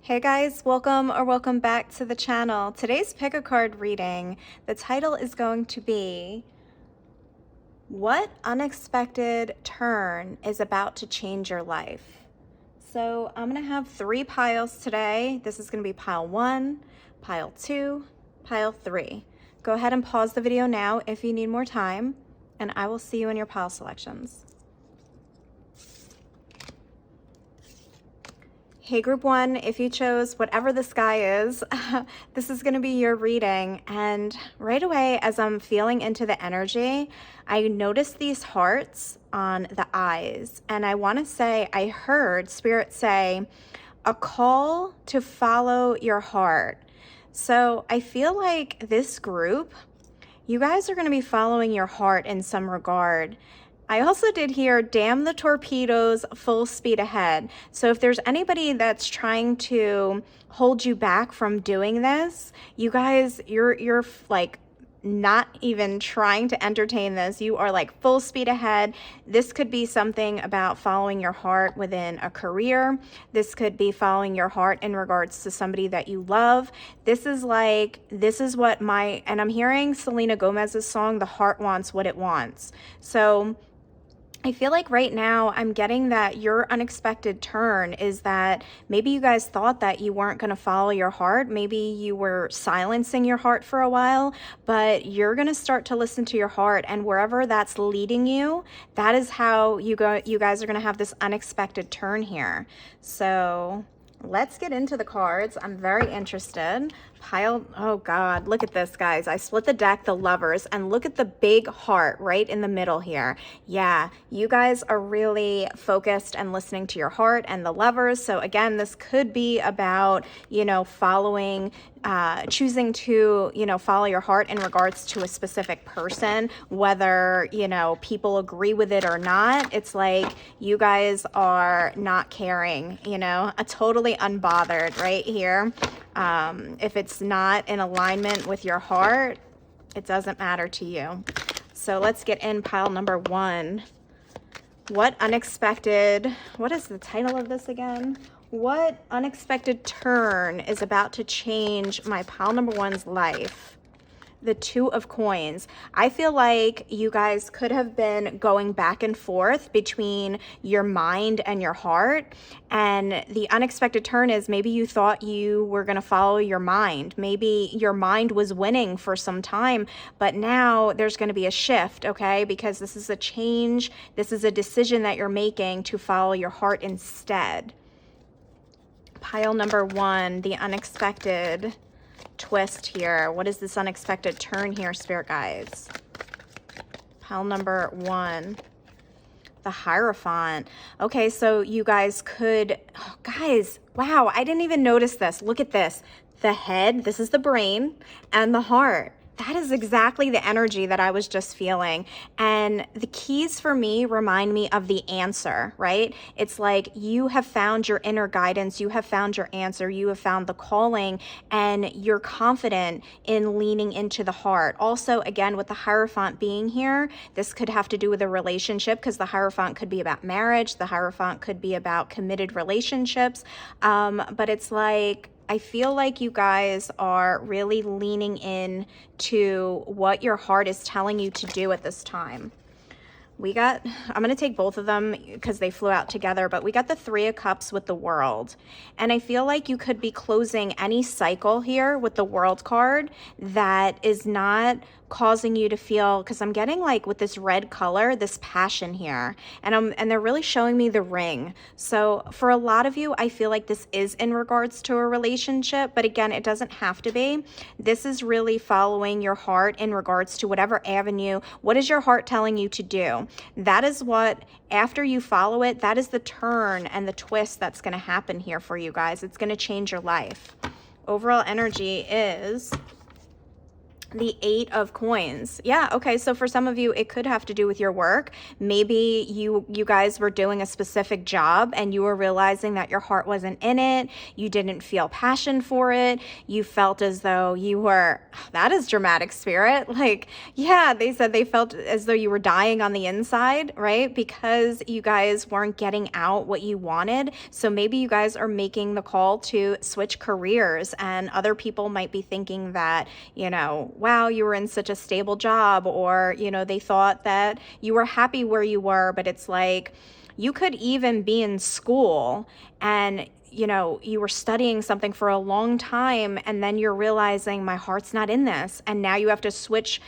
Hey guys, welcome or welcome back to the channel. Today's pick a card reading, the title is going to be What Unexpected Turn is About to Change Your Life? So I'm going to have 3 piles today. This is going to be pile 1, pile 2, pile 3. Go ahead and pause the video now if you need more time, and I will see you in your pile selections. Hey group 1, if you chose whatever the sky is, this is going to be your reading. And right away, as I'm feeling into the energy, I noticed these hearts on the eyes. And I want to say, I heard Spirit say, a call to follow your heart. So I feel like this group, you guys are going to be following your heart in some regard. I also did hear, damn the torpedoes, full speed ahead. So if there's anybody that's trying to hold you back from doing this, you guys, you're like not even trying to entertain this. You are like full speed ahead. This could be something about following your heart within a career. This could be following your heart in regards to somebody that you love. This is what and I'm hearing Selena Gomez's song, The Heart Wants What It Wants. So I feel like right now I'm getting that your unexpected turn is that maybe you guys thought that you weren't going to follow your heart. Maybe you were silencing your heart for a while, but you're going to start to listen to your heart, and wherever that's leading you, that is how you guys are going to have this unexpected turn here. So let's get into the cards. I'm very interested. Oh God, look at this, guys. I split the deck, the Lovers, and look at the big heart right in the middle here. Yeah, you guys are really focused and listening to your heart and the Lovers. So again, this could be about, following, choosing to, follow your heart in regards to a specific person, whether, people agree with it or not. It's like you guys are not caring, a totally unbothered right here. If it's not in alignment with your heart, it doesn't matter to you. So let's get in pile number 1. What is the title of this again? What unexpected turn is about to change my pile number 1's life? The 2 of Coins. I feel like you guys could have been going back and forth between your mind and your heart. And the unexpected turn is maybe you thought you were going to follow your mind. Maybe your mind was winning for some time, but now there's going to be a shift, okay? Because this is a change. This is a decision that you're making to follow your heart instead. Pile number 1, the unexpected twist here. What is this unexpected turn here, Spirit guides? Pile number 1, the Hierophant. Okay, so you guys could, guys, wow, I didn't even notice this. Look at this. The head, this is the brain, and the heart. That is exactly the energy that I was just feeling. And the keys for me remind me of the answer, right? It's like you have found your inner guidance, you have found your answer, you have found the calling, and you're confident in leaning into the heart. Also, again, with the Hierophant being here, this could have to do with a relationship, because the Hierophant could be about marriage, the Hierophant could be about committed relationships, but it's like, I feel like you guys are really leaning in to what your heart is telling you to do at this time. I'm going to take both of them because they flew out together, but we got the 3 of Cups with the World. And I feel like you could be closing any cycle here with the World card that is not causing you to feel, because I'm getting like with this red color, this passion here, and they're really showing me the Ring. So for a lot of you, I feel like this is in regards to a relationship, but again, it doesn't have to be. This is really following your heart in regards to whatever avenue. What is your heart telling you to do? That is what, after you follow it, that is the turn and the twist that's going to happen here for you guys. It's going to change your life. Overall energy is The 8 of coins. Yeah, okay. So for some of you, it could have to do with your work. Maybe you guys were doing a specific job and you were realizing that your heart wasn't in it. You didn't feel passion for it. You felt as though you were, that is dramatic, Spirit. Like, yeah, they said they felt as though you were dying on the inside, right? Because you guys weren't getting out what you wanted. So maybe you guys are making the call to switch careers, and other people might be thinking that, wow, you were in such a stable job, or, they thought that you were happy where you were, but it's like you could even be in school and you were studying something for a long time, and then you're realizing my heart's not in this, and now you have to switch,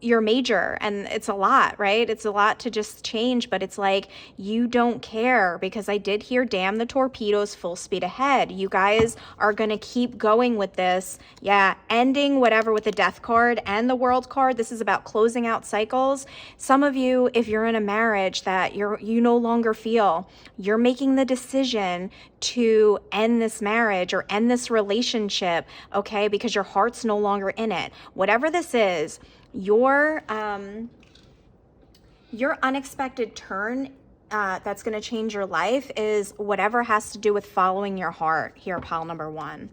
your major, and it's a lot, right? It's a lot to just change, but it's like you don't care, because I did hear damn the torpedoes, full speed ahead. You guys are going to keep going with this. Yeah, ending whatever with the Death card and the World card. This is about closing out cycles. Some of you, if you're in a marriage that you no longer feel, you're making the decision to end this marriage or end this relationship, okay? Because your heart's no longer in it. Whatever this is, your unexpected turn that's going to change your life is whatever has to do with following your heart here, pile number 1.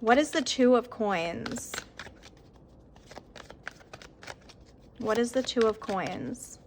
What is the 2 of coins? What is the 2 of coins?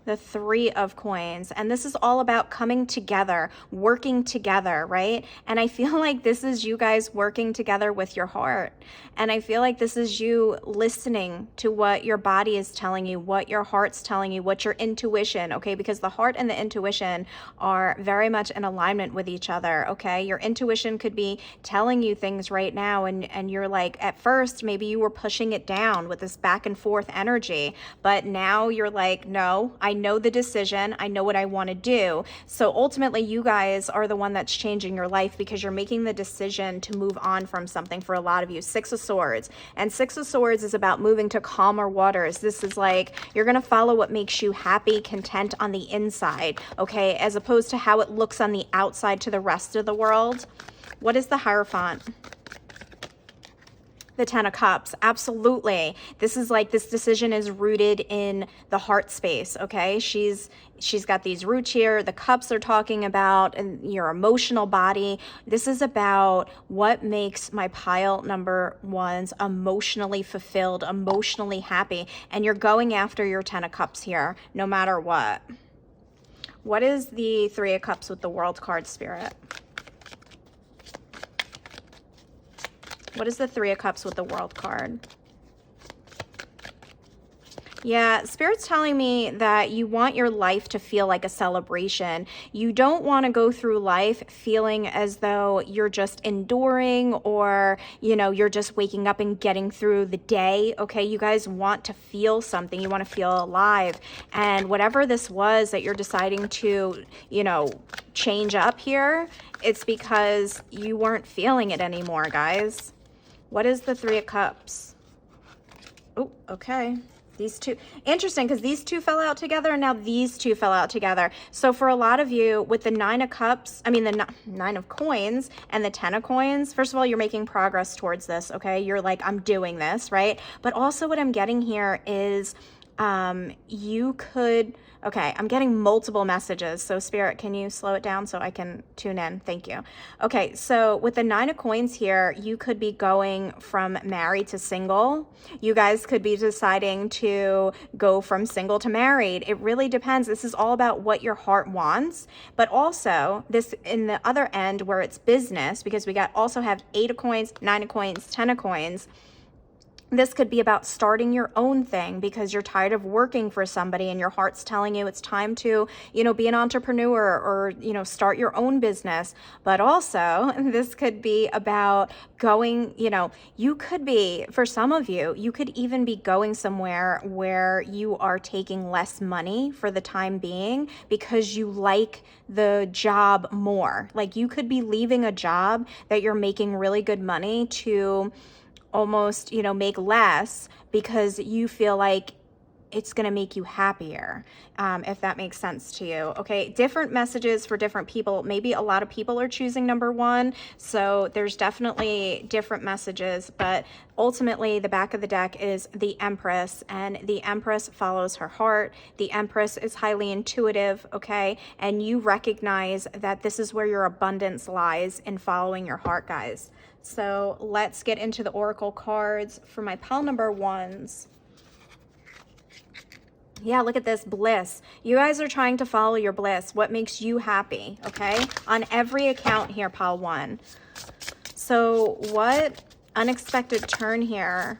The 3 of coins. And this is all about coming together, working together, right? And I feel like this is you guys working together with your heart. And I feel like this is you listening to what your body is telling you, what your heart's telling you, what your intuition, okay? Because the heart and the intuition are very much in alignment with each other, okay? Your intuition could be telling you things right now, and you're like, at first, maybe you were pushing it down with this back and forth energy, but now you're like, no, I know the decision. I know what I want to do. So ultimately, you guys are the one that's changing your life, because you're making the decision to move on from something. For a lot of you, 6 of Swords. And 6 of Swords is about moving to calmer waters. This is like, you're going to follow what makes you happy, content on the inside, okay? As opposed to how it looks on the outside to the rest of the world. What is the Hierophant? The 10 of Cups. Absolutely. This is like, this decision is rooted in the heart space, okay? She's got these roots here. The cups are talking about and your emotional body. This is about what makes my pile number 1s emotionally fulfilled, emotionally happy. And you're going after your 10 of Cups here, no matter what. What is the 3 of Cups with the World card, Spirit? What is the 3 of Cups with the World card? Yeah, Spirit's telling me that you want your life to feel like a celebration. You don't want to go through life feeling as though you're just enduring, or, you're just waking up and getting through the day, okay? You guys want to feel something. You want to feel alive. And whatever this was that you're deciding to, change up here, it's because you weren't feeling it anymore, guys. What is the 3 of Cups? Oh, okay. These two, interesting, because these two fell out together, and now these two fell out together. So for a lot of you, with the 9 of Cups, the 9 of Coins and the 10 of Coins, first of all, you're making progress towards this, okay? You're like, I'm doing this, right? But also what I'm getting here is you could, okay, I'm getting multiple messages. So Spirit, can you slow it down so I can tune in? Thank you. Okay, so with the 9 of Coins here, you could be going from married to single. You guys could be deciding to go from single to married. It really depends. This is all about what your heart wants, but also this in the other end where it's business, because we also have 8 of Coins, 9 of Coins, 10 of Coins. This could be about starting your own thing because you're tired of working for somebody and your heart's telling you it's time to, be an entrepreneur or, start your own business. But also this could be about going, you could be, for some of you, you could even be going somewhere where you are taking less money for the time being because you like the job more. Like you could be leaving a job that you're making really good money to almost, make less because you feel like it's going to make you happier, if that makes sense to you. Okay, different messages for different people. Maybe a lot of people are choosing number one, so there's definitely different messages, but ultimately the back of the deck is the Empress, and the Empress follows her heart. The Empress is highly intuitive, okay, and you recognize that this is where your abundance lies, in following your heart, guys. So let's get into the oracle cards for my pile number ones. Yeah, look at this, bliss. You guys are trying to follow your bliss. What makes you happy, okay? On every account here, pile one. So what unexpected turn here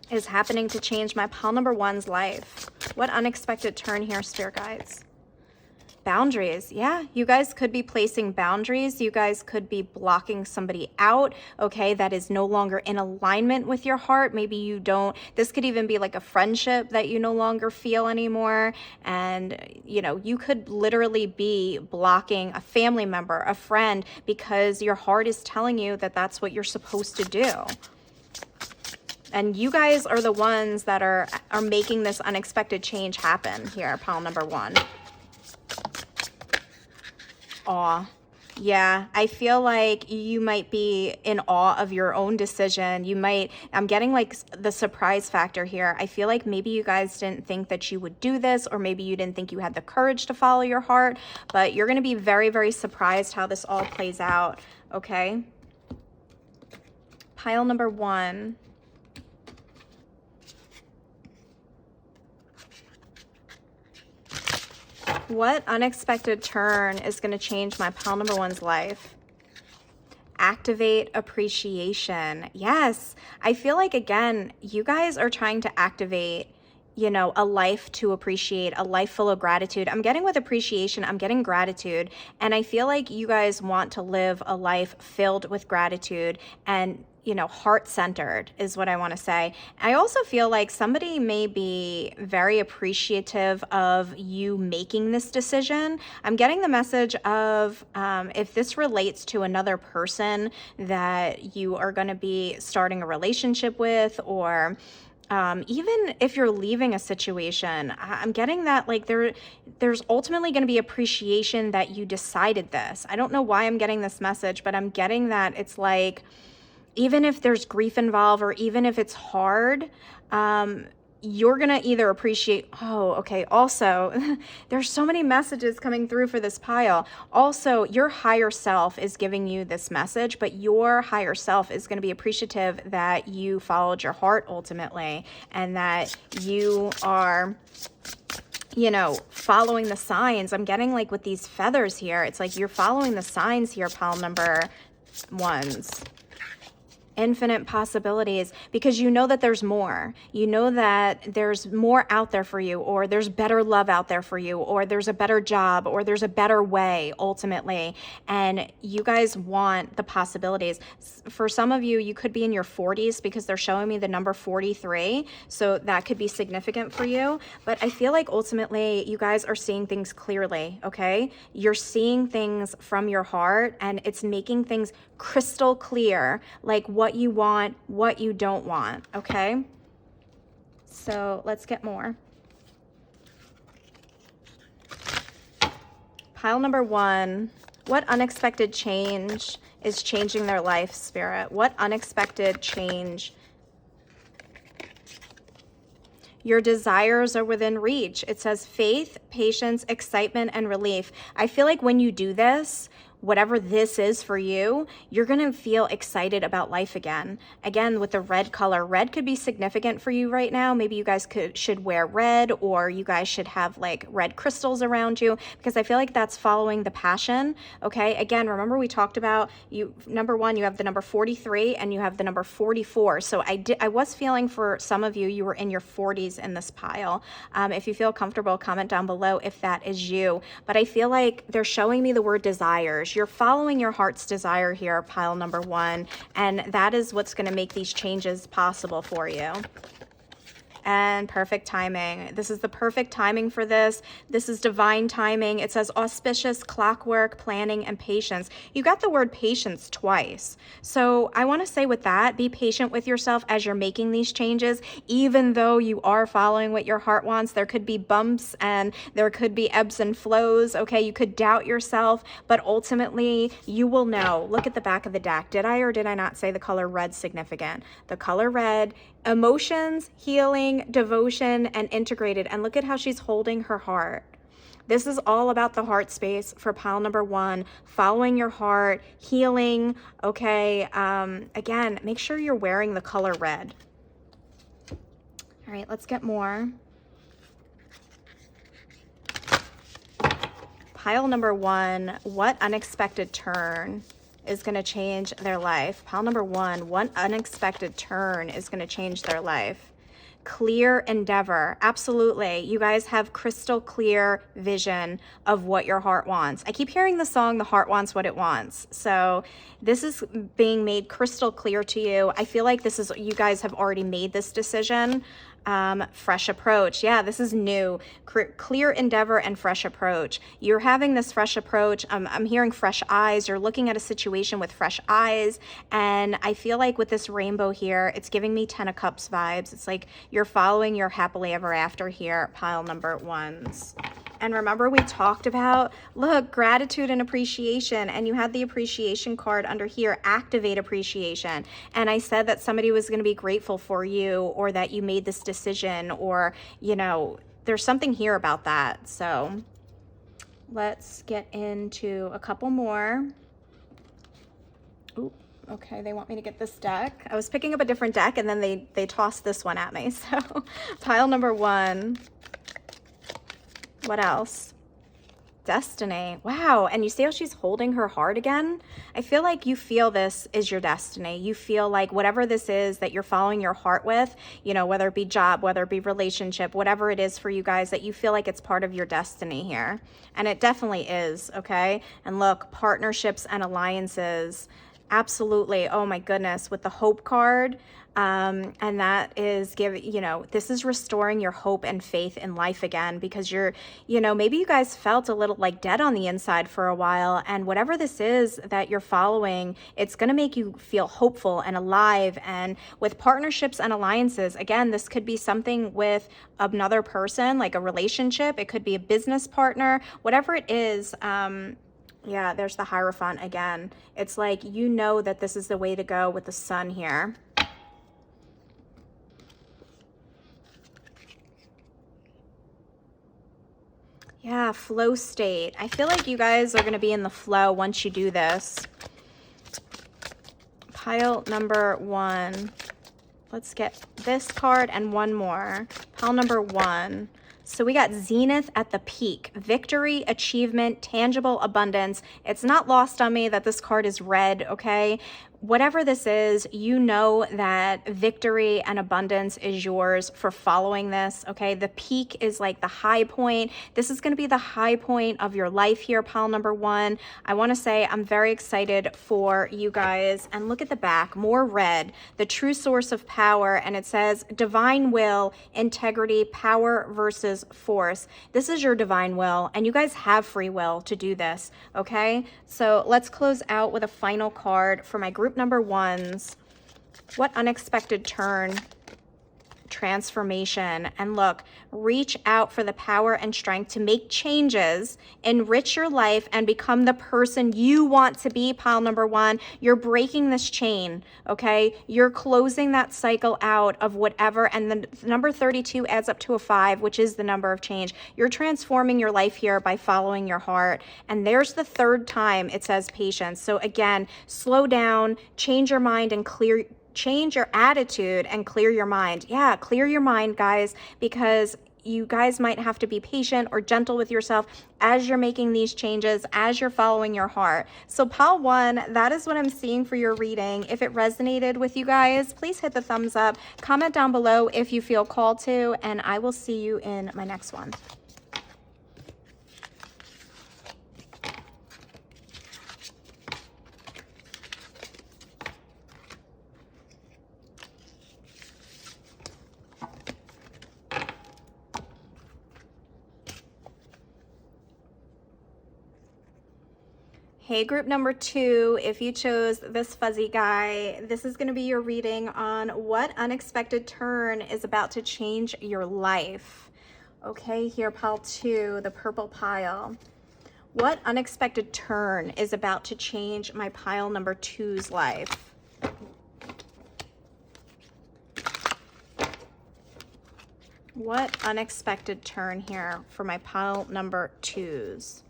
is happening to change my pile number one's life? What unexpected turn here, spirit guides? Boundaries. Yeah, you guys could be placing boundaries. You guys could be blocking somebody out, okay, that is no longer in alignment with your heart. Maybe you don't, this could even be like a friendship that you no longer feel anymore. And, you know, you could literally be blocking a family member, a friend, because your heart is telling you that that's what you're supposed to do. And you guys are the ones that are making this unexpected change happen here, pile number one. Awe. Yeah, I feel like you might be in awe of your own decision. You might, I'm getting like the surprise factor here. I feel like maybe you guys didn't think that you would do this, or maybe you didn't think you had the courage to follow your heart, but you're going to be very, very surprised how this all plays out, okay? Pile number one. What unexpected turn is going to change my pile number one's life? Activate appreciation. Yes, I feel like, again, you guys are trying to activate, you know, a life to appreciate, a life full of gratitude. I'm getting with appreciation, I'm getting gratitude. And I feel like you guys want to live a life filled with gratitude and, you know, heart-centered is what I want to say. I also feel like somebody may be very appreciative of you making this decision. I'm getting the message of if this relates to another person that you are going to be starting a relationship with, or even if you're leaving a situation, I'm getting that like there's ultimately going to be appreciation that you decided this. I don't know why I'm getting this message, but I'm getting that it's like, even if there's grief involved, or even if it's hard, you're going to either appreciate, oh, okay, also, there's so many messages coming through for this pile. Also, your higher self is giving you this message, but your higher self is going to be appreciative that you followed your heart ultimately, and that you are, you know, following the signs. I'm getting like with these feathers here, it's like you're following the signs here, pile number ones. Infinite possibilities, because you know that there's more. You know that there's more out there for you, or there's better love out there for you, or there's a better job, or there's a better way ultimately. And you guys want the possibilities. For some of you, you could be in your 40s, because they're showing me the number 43. So that could be significant for you. But I feel like ultimately you guys are seeing things clearly, okay? You're seeing things from your heart, and it's making things crystal clear, like what you want, what you don't want, okay? So let's get more. Pile number one, what unexpected change is changing their life, Spirit? What unexpected change? Your desires are within reach. It says faith, patience, excitement, and relief. I feel like when you do this, whatever this is for you, you're going to feel excited about life again. Again, with the red color, red could be significant for you right now. Maybe you guys should wear red, or you guys should have like red crystals around you, because I feel like that's following the passion. Okay. Again, remember we talked about number one, you have the number 43 and you have the number 44. So I was feeling for some of you, you were in your 40s in this pile. If you feel comfortable, comment down below if that is you. But I feel like they're showing me the word desires. You're following your heart's desire here, pile number one, and that is what's going to make these changes possible for you. and perfect timing. This is the perfect timing for this. This is divine timing. It says auspicious, clockwork, planning, and patience. You got the word patience twice. So I want to say with that, be patient with yourself as you're making these changes. Even though you are following what your heart wants, there could be bumps and there could be ebbs and flows. Okay, you could doubt yourself, but ultimately you will know. Look at the back of the deck. Did I or did I not say the color red significant? The color red, emotions, healing, devotion, and integrated. And look at how she's holding her heart. This is all about the heart space for pile number 1, following your heart, healing. Okay, again, make sure you're wearing the color red. All right, let's get more. Pile number 1, what unexpected turn is going to change their life? Pile number 1, what unexpected turn is going to change their life? Clear endeavor. Absolutely. You guys have crystal clear vision of what your heart wants. I keep hearing the song, The Heart Wants What It Wants. So this is being made crystal clear to you. I feel like this is, you guys have already made this decision. Fresh approach. Yeah, this is new. Clear endeavor and fresh approach. You're having this fresh approach. I'm hearing fresh eyes. You're looking at a situation with fresh eyes. And I feel like with this rainbow here, it's giving me 10 of Cups vibes. It's like you're following your happily ever after here, pile number 1s. And remember we talked about, look, gratitude and appreciation, and you had the appreciation card under here, activate appreciation. And I said that somebody was going to be grateful for you, or that you made this decision, or, you know, there's something here about that. So let's get into a couple more. Ooh, okay, they want me to get this deck. I was picking up a different deck and then they tossed this one at me. So pile number 1. What else? Destiny. Wow. And you see how she's holding her heart again? I feel like you feel this is your destiny. You feel like whatever this is that you're following your heart with, you know, whether it be job, whether it be relationship, whatever it is for you guys, that you feel like it's part of your destiny here. And it definitely is, okay? And look, partnerships and alliances. Absolutely. Oh my goodness. With the hope card, and that is this is restoring your hope and faith in life again, because you're, maybe you guys felt a little like dead on the inside for a while, and whatever this is that you're following, it's going to make you feel hopeful and alive. And with partnerships and alliances, again, this could be something with another person, like a relationship. It could be a business partner, whatever it is. Yeah, there's the Hierophant again. It's like, that this is the way to go with the Sun here. Yeah, flow state. I feel like you guys are going to be in the flow once you do this. Pile number 1. Let's get this card and one more. Pile number 1. So we got Zenith at the peak, victory, achievement, tangible abundance. It's not lost on me that this card is red, okay? Whatever this is, that victory and abundance is yours for following this, okay? The peak is like the high point. This is going to be the high point of your life here, pile number 1. I want to say I'm very excited for you guys. And look at the back, more red, the true source of power. And it says divine will, integrity, power versus force. This is your divine will, and you guys have free will to do this, okay? So let's close out with a final card for my group number 1s. What unexpected turn, transformation. And look, reach out for the power and strength to make changes, enrich your life, and become the person you want to be, pile number 1. You're breaking this chain, okay? You're closing that cycle out of whatever, and the number 32 adds up to a 5, which is the number of change. You're transforming your life here by following your heart. And there's the 3rd time it says patience. So again, slow down, change your mind, and change your attitude and clear your mind. Yeah, clear your mind, guys, because you guys might have to be patient or gentle with yourself as you're making these changes, as you're following your heart. So pile 1, that is what I'm seeing for your reading. If it resonated with you guys, please hit the thumbs up, comment down below if you feel called to, and I will see you in my next one. Hey, group number 2, if you chose this fuzzy guy, this is going to be your reading on what unexpected turn is about to change your life. Okay, here, pile 2, the purple pile. What unexpected turn is about to change my pile number 2's life? What unexpected turn here for my pile number 2's?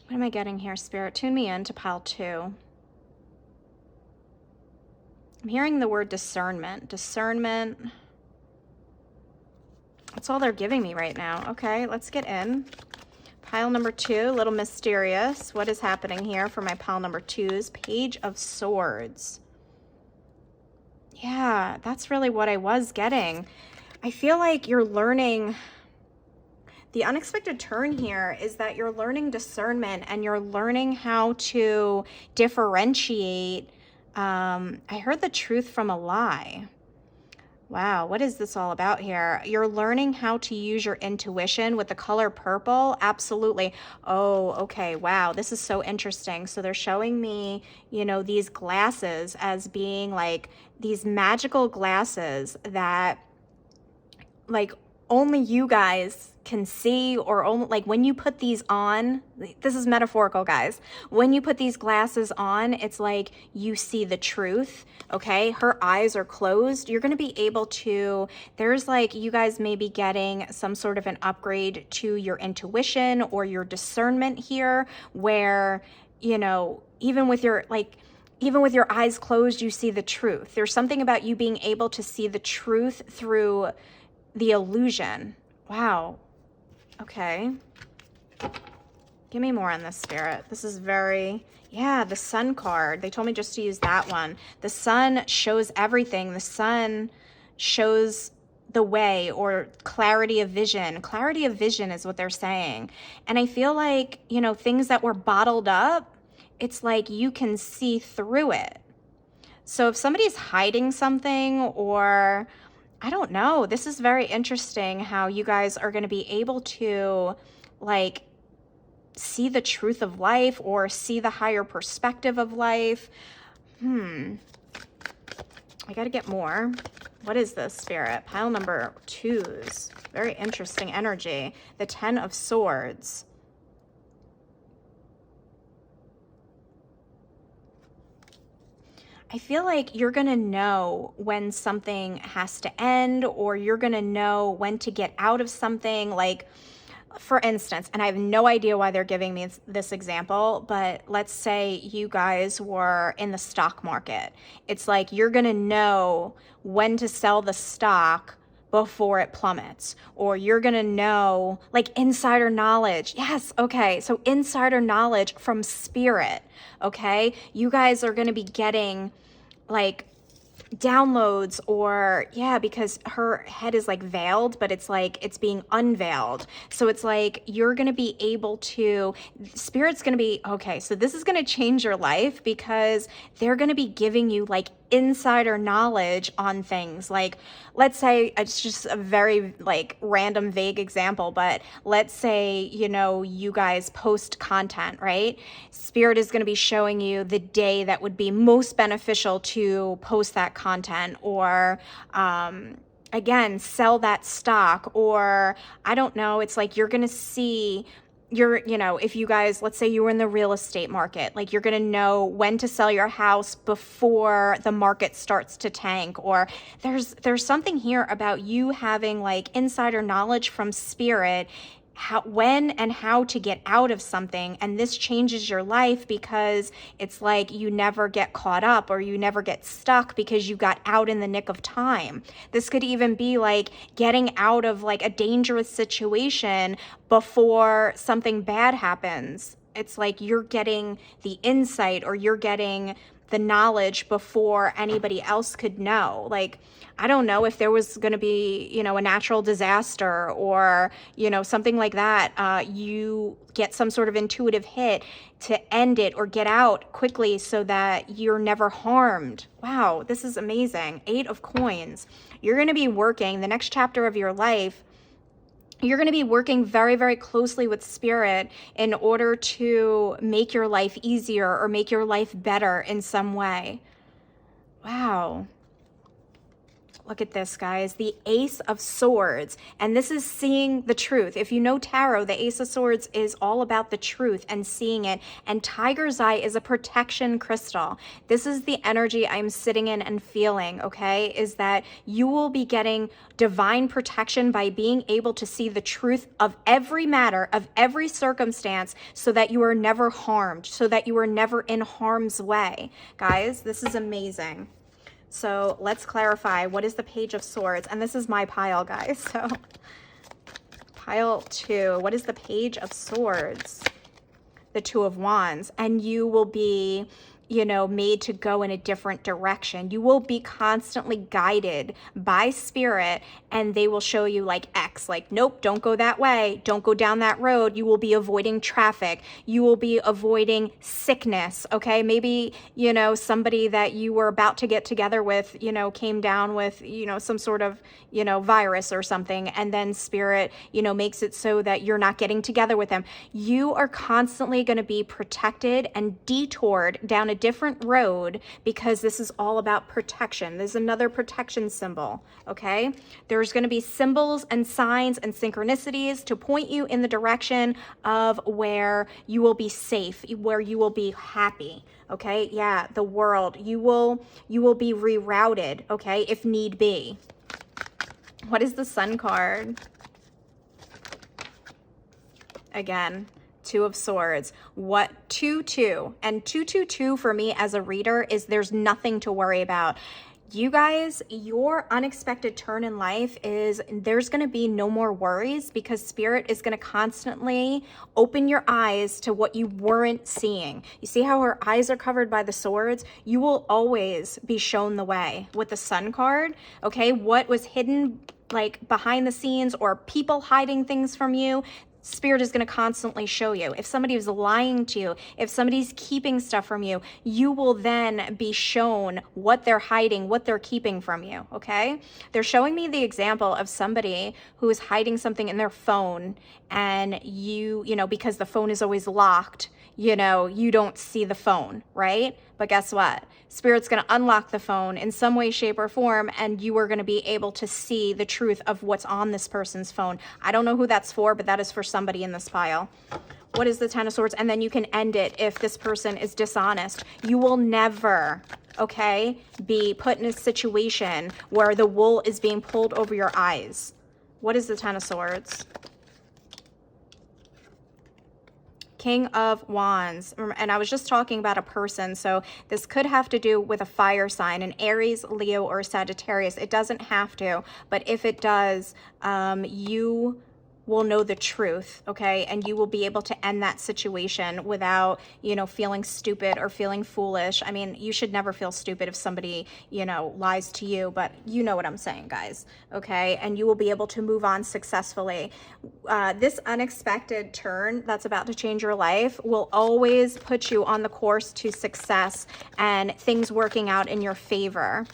What am I getting here, Spirit? Tune me in to pile 2. I'm hearing the word discernment. Discernment. That's all they're giving me right now. Okay, let's get in. Pile number 2, a little mysterious. What is happening here for my pile number 2's? Page of Swords. Yeah, that's really what I was getting. I feel like you're learning. The unexpected turn here is that you're learning discernment and you're learning how to differentiate. I heard the truth from a lie. Wow, what is this all about here? You're learning how to use your intuition with the color purple. Absolutely. Oh, okay. Wow, this is so interesting. So they're showing me, these glasses as being like these magical glasses that like only you guys can see, or only like when you put these on, this is metaphorical, guys. When you put these glasses on, it's like you see the truth. Okay, her eyes are closed. You're going to be able to, there's like, you guys may be getting some sort of an upgrade to your intuition or your discernment here, where, even with your eyes closed, you see the truth. There's something about you being able to see the truth through the illusion. Wow. Okay. Give me more on this, Spirit. This is very, the Sun card. They told me just to use that one. The Sun shows everything. The Sun shows the way, or clarity of vision. Clarity of vision is what they're saying. And I feel like, things that were bottled up, it's like you can see through it. So if somebody's hiding something, or I don't know, this is very interesting how you guys are going to be able to like see the truth of life or see the higher perspective of life. I got to get more. What is this, Spirit? Pile number 2's. Very interesting energy. The 10 of Swords. I feel like you're going to know when something has to end, or you're going to know when to get out of something. Like, for instance, and I have no idea why they're giving me this example, but let's say you guys were in the stock market. It's like you're going to know when to sell the stock before it plummets, or you're going to know, like, insider knowledge. Yes. Okay. So insider knowledge from Spirit. Okay. You guys are going to be getting like downloads, or because her head is like veiled, but it's like it's being unveiled. So it's like you're going to be able to, Spirit's going to be, okay, so this is going to change your life, because they're going to be giving you like insider knowledge on things. Like, let's say, it's just a very like random vague example, but let's say, you guys post content, right? Spirit is going to be showing you the day that would be most beneficial to post that content, or again, sell that stock, or I don't know, it's like you're going to see if you guys, let's say you were in the real estate market, like you're going to know when to sell your house before the market starts to tank. Or there's something here about you having like insider knowledge from Spirit, when and how to get out of something. And this changes your life, because it's like you never get caught up, or you never get stuck, because you got out in the nick of time. This could even be like getting out of like a dangerous situation before something bad happens. It's like you're getting the insight, or you're getting the knowledge before anybody else could know. Like, I don't know if there was going to be, you know, a natural disaster or, you know, something like that. You get some sort of intuitive hit to end it or get out quickly so that you're never harmed. Wow, this is amazing. 8 of coins. You're going to be working the next chapter of your life. You're going to be working very, very closely with spirit in order to make your life easier or make your life better in some way. Wow. Look at this, guys. The Ace of Swords. And this is seeing the truth. If you know tarot, the Ace of Swords is all about the truth and seeing it. And Tiger's Eye is a protection crystal. This is the energy I'm sitting in and feeling, okay? Is that you will be getting divine protection by being able to see the truth of every matter, of every circumstance, so that you are never harmed, so that you are never in harm's way. Guys, this is amazing. So let's clarify, what is the Page of Swords? And this is my pile, guys. So pile 2, what is the Page of Swords? The Two of Wands. And you will be, you know, made to go in a different direction. You will be constantly guided by spirit, and they will show you like X, like, nope, don't go that way. Don't go down that road. You will be avoiding traffic. You will be avoiding sickness. Okay. Maybe, you know, somebody that you were about to get together with, you know, came down with, you know, some sort of, you know, virus or something. And then spirit, you know, makes it so that you're not getting together with them. You are constantly going to be protected and detoured down a different road, because this is all about protection. There's another protection symbol, okay? There's going to be symbols and signs and synchronicities to point you in the direction of where you will be safe, where you will be happy, okay? Yeah, the world. You will be rerouted, okay, if need be. What is the Sun card? Again, Two of Swords. What 2-2 and 2-2-2 for me as a reader is there's nothing to worry about. You guys, your unexpected turn in life is there's going to be no more worries, because spirit is going to constantly open your eyes to what you weren't seeing. You see how her eyes are covered by the swords? You will always be shown the way with the Sun card. Okay, what was hidden like behind the scenes or people hiding things from you, Spirit is going to constantly show you. If somebody is lying to you, if somebody's keeping stuff from you, you will then be shown what they're hiding, what they're keeping from you, okay? They're showing me the example of somebody who is hiding something in their phone, and you know, because the phone is always locked, you know, you don't see the phone, right? But guess what? Spirit's going to unlock the phone in some way, shape, or form, and you are going to be able to see the truth of what's on this person's phone. I don't know who that's for, but that is for somebody in this pile. What is the Ten of Swords? And then you can end it if this person is dishonest. You will never, okay, be put in a situation where the wool is being pulled over your eyes. What is the Ten of Swords? King of Wands. And I was just talking about a person, so this could have to do with a fire sign, an Aries, Leo, or Sagittarius. It doesn't have to, but if it does, you will know the truth, okay? And you will be able to end that situation without, you know, feeling stupid or feeling foolish. I mean, you should never feel stupid if somebody, you know, lies to you, but you know what I'm saying, guys, okay? And you will be able to move on successfully. This unexpected turn that's about to change your life will always put you on the course to success and things working out in your favor.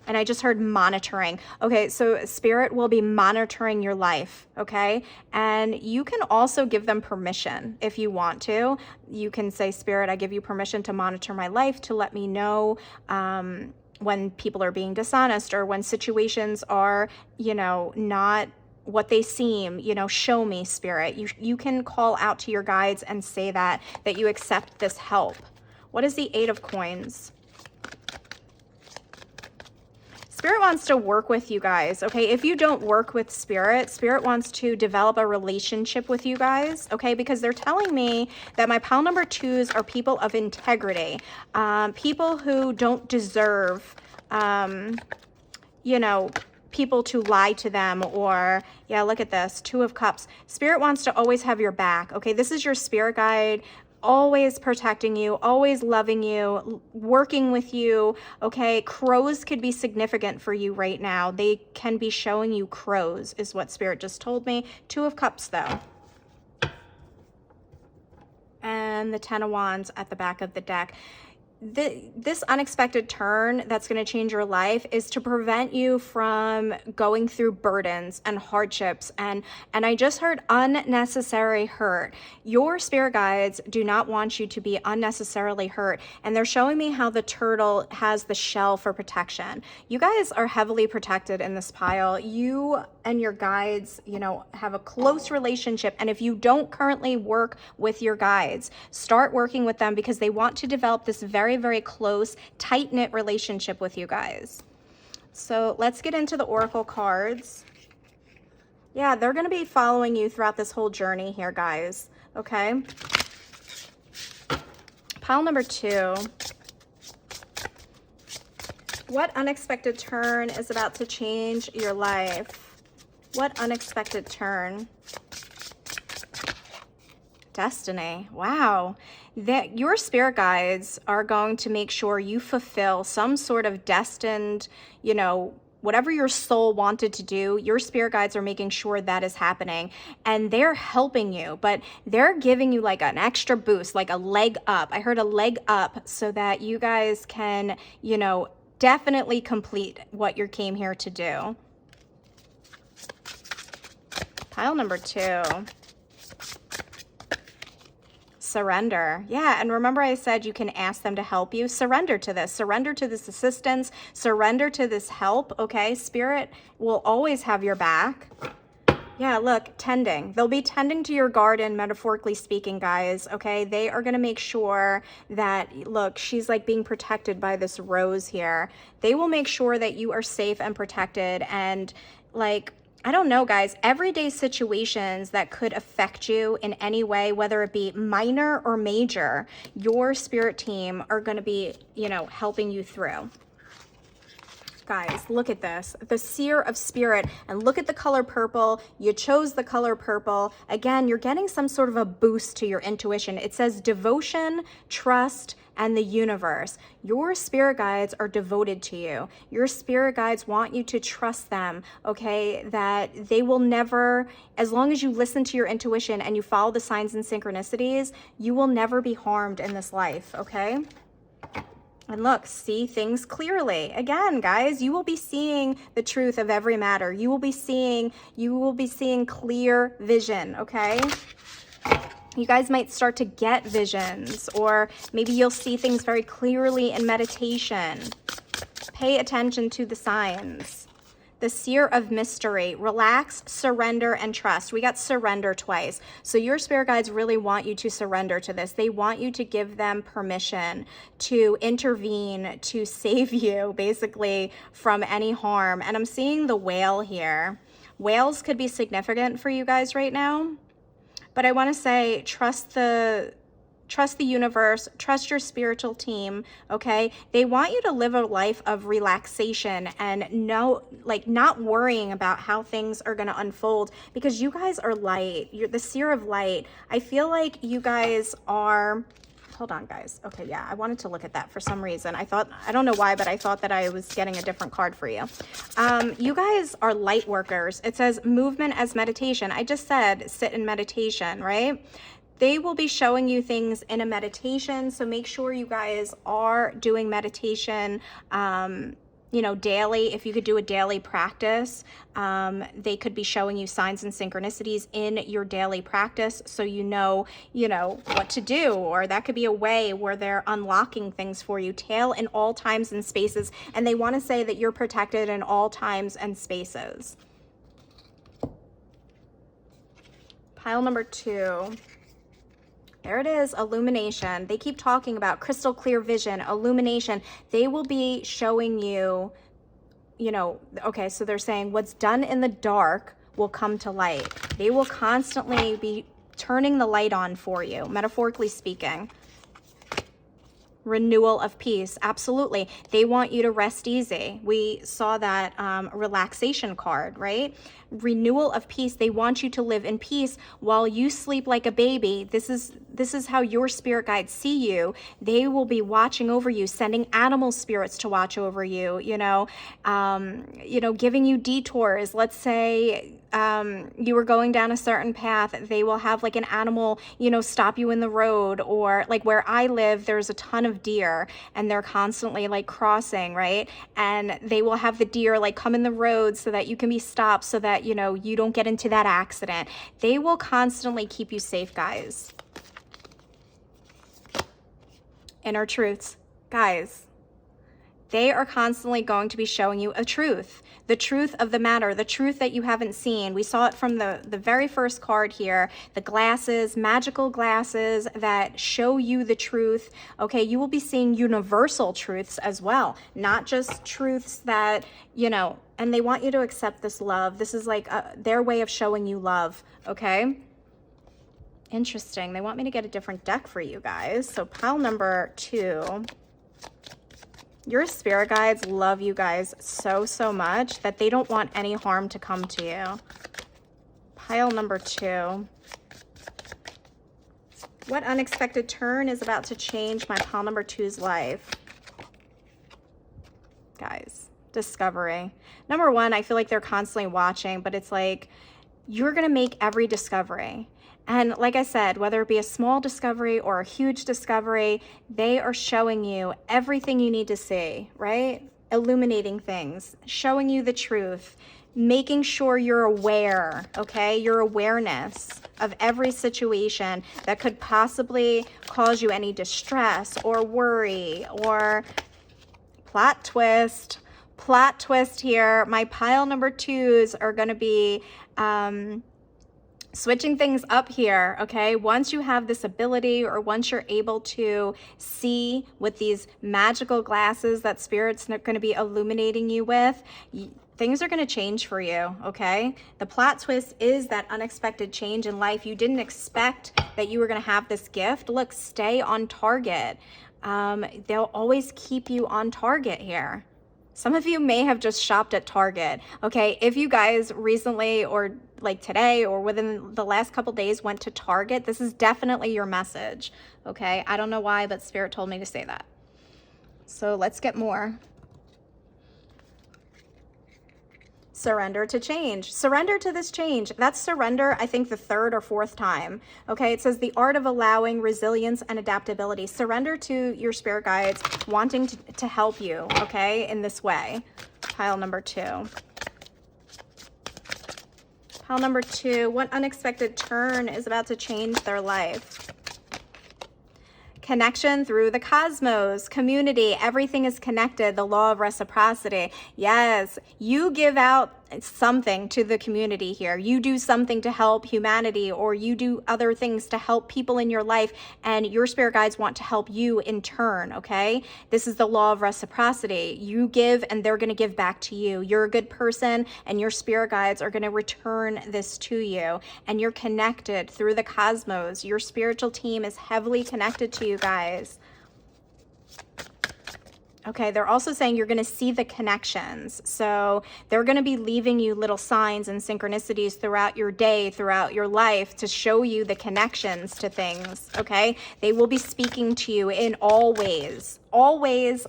And I just heard monitoring. Okay, so Spirit will be monitoring your life, okay? And you can also give them permission if you want to. You can say, Spirit, I give you permission to monitor my life, to let me know when people are being dishonest or when situations are, you know, not what they seem, you know, show me, Spirit. You can call out to your guides and say that you accept this help. What is the Eight of Coins? Spirit wants to work with you guys, okay? If you don't work with Spirit, Spirit wants to develop a relationship with you guys, okay? Because they're telling me that my pile number 2s are people of integrity, people who don't deserve, you know, people to lie to them, or, yeah, look at this, Two of Cups. Spirit wants to always have your back, okay? This is your spirit guide always protecting you, always loving you, working with you, okay? Crows could be significant for you right now. They can be showing you crows, is what Spirit just told me. Two of Cups, though. And the Ten of Wands at the back of the deck. This unexpected turn that's going to change your life is to prevent you from going through burdens and hardships, and I just heard unnecessary hurt. Your spirit guides do not want you to be unnecessarily hurt, and they're showing me how the turtle has the shell for protection. You guys are heavily protected in this pile. You and your guides, you know, have a close relationship, and if you don't currently work with your guides, start working with them, because they want to develop this very, very close, tight-knit relationship with you guys. So let's get into the oracle cards. Yeah, they're going to be following you throughout this whole journey here, guys. Okay. Pile number 2. What unexpected turn is about to change your life? What unexpected turn? Destiny. Wow. That your spirit guides are going to make sure you fulfill some sort of destined, you know, whatever your soul wanted to do. Your spirit guides are making sure that is happening, and they're helping you, but they're giving you like an extra boost, like a leg up. I heard a leg up, so that you guys can, you know, definitely complete what you came here to do. Pile number 2. Surrender. Yeah, and remember I said you can ask them to help you. Surrender to this. Surrender to this assistance. Surrender to this help, okay? Spirit will always have your back. Yeah, look, tending. They'll be tending to your garden, metaphorically speaking, guys, okay? They are going to make sure that, look, she's like being protected by this rose here. They will make sure that you are safe and protected, and like, I don't know, guys, everyday situations that could affect you in any way, whether it be minor or major, your spirit team are going to be, you know, helping you through. Guys, look at this, the Seer of Spirit, and look at the color purple. You chose the color purple. Again, you're getting some sort of a boost to your intuition. It says devotion, trust, and the universe. Your spirit guides are devoted to you. Your spirit guides want you to trust them, okay? That they will never, as long as you listen to your intuition and you follow the signs and synchronicities, you will never be harmed in this life, okay? And look, see things clearly. Again, guys, you will be seeing the truth of every matter. You will be seeing clear vision, okay? You guys might start to get visions, or maybe you'll see things very clearly in meditation. Pay attention to the signs. The Seer of Mystery, relax, surrender, and trust. We got surrender twice. So your spirit guides really want you to surrender to this. They want you to give them permission to intervene, to save you, basically, from any harm. And I'm seeing the whale here. Whales could be significant for you guys right now. But I want to say, trust the universe, trust your spiritual team, okay? They want you to live a life of relaxation and not worrying about how things are going to unfold, because you guys are light. You're the Seer of Light. I feel like you guys are, hold on, guys. Okay, yeah, I wanted to look at that for some reason. I don't know why, but I thought that I was getting a different card for you. You guys are light workers. It says movement as meditation. I just said sit in meditation, right? They will be showing you things in a meditation, so make sure you guys are doing meditation, you know, daily. If you could do a daily practice, they could be showing you signs and synchronicities in your daily practice, so you know what to do, or that could be a way where they're unlocking things for you. Tail in all times and spaces, and they want to say that you're protected in all times and spaces. Pile number 2. There it is, illumination. They keep talking about crystal clear vision, illumination. They will be showing you, okay, so they're saying what's done in the dark will come to light. They will constantly be turning the light on for you, metaphorically speaking. Renewal of peace. Absolutely. They want you to rest easy. We saw that relaxation card, right? Renewal of peace. They want you to live in peace while you sleep like a baby. This is how your spirit guides see you. They will be watching over you, sending animal spirits to watch over you, giving you detours. Let's say you were going down a certain path, they will have like an animal, stop you in the road. Or like where I live, there's a ton of deer and they're constantly like crossing, right? And they will have the deer like come in the road so that you can be stopped, so that, you don't get into that accident. They will constantly keep you safe, guys. Inner truths. Guys, they are constantly going to be showing you a truth, the truth of the matter, the truth that you haven't seen. We saw it from the very first card here, the glasses, magical glasses that show you the truth. Okay, you will be seeing universal truths as well, not just truths that, and they want you to accept this love. This is like their way of showing you love, okay? Interesting. They want me to get a different deck for you guys. So pile number 2. Your spirit guides love you guys so, so much that they don't want any harm to come to you. Pile number 2. What unexpected turn is about to change my pile number 2's life? Guys, discovery. Number 1, I feel like they're constantly watching, but it's like you're going to make every discovery. And like I said, whether it be a small discovery or a huge discovery, they are showing you everything you need to see, right? Illuminating things, showing you the truth, making sure you're aware, okay? Your awareness of every situation that could possibly cause you any distress or worry or plot twist. Plot twist here. My pile number 2s are going to be switching things up here, okay? Once you have this ability, or once you're able to see with these magical glasses that Spirit's going to be illuminating you with, things are going to change for you, okay? The plot twist is that unexpected change in life. You didn't expect that you were going to have this gift. Look, stay on target. They'll always keep you on target here. Some of you may have just shopped at Target, okay? If you guys recently, or like today, or within the last couple days went to Target, this is definitely your message, okay? I don't know why, but Spirit told me to say that. So let's get more. Surrender to change. Surrender to this change. That's surrender, I think, the 3rd or 4th time. Okay, it says the art of allowing resilience and adaptability. Surrender to your spirit guides wanting to help you, okay, in this way. Pile number 2. Pile number 2, what unexpected turn is about to change their life? Connection through the cosmos, community, everything is connected, the law of reciprocity. Yes, you give out something to the community here. You do something to help humanity, or you do other things to help people in your life, and your spirit guides want to help you in turn, okay? This is the law of reciprocity. You give and they're going to give back to you. You're a good person and your spirit guides are going to return this to you, and you're connected through the cosmos. Your spiritual team is heavily connected to you guys. Okay, they're also saying you're going to see the connections. So they're going to be leaving you little signs and synchronicities throughout your day, throughout your life, to show you the connections to things, okay? They will be speaking to you in all ways, always,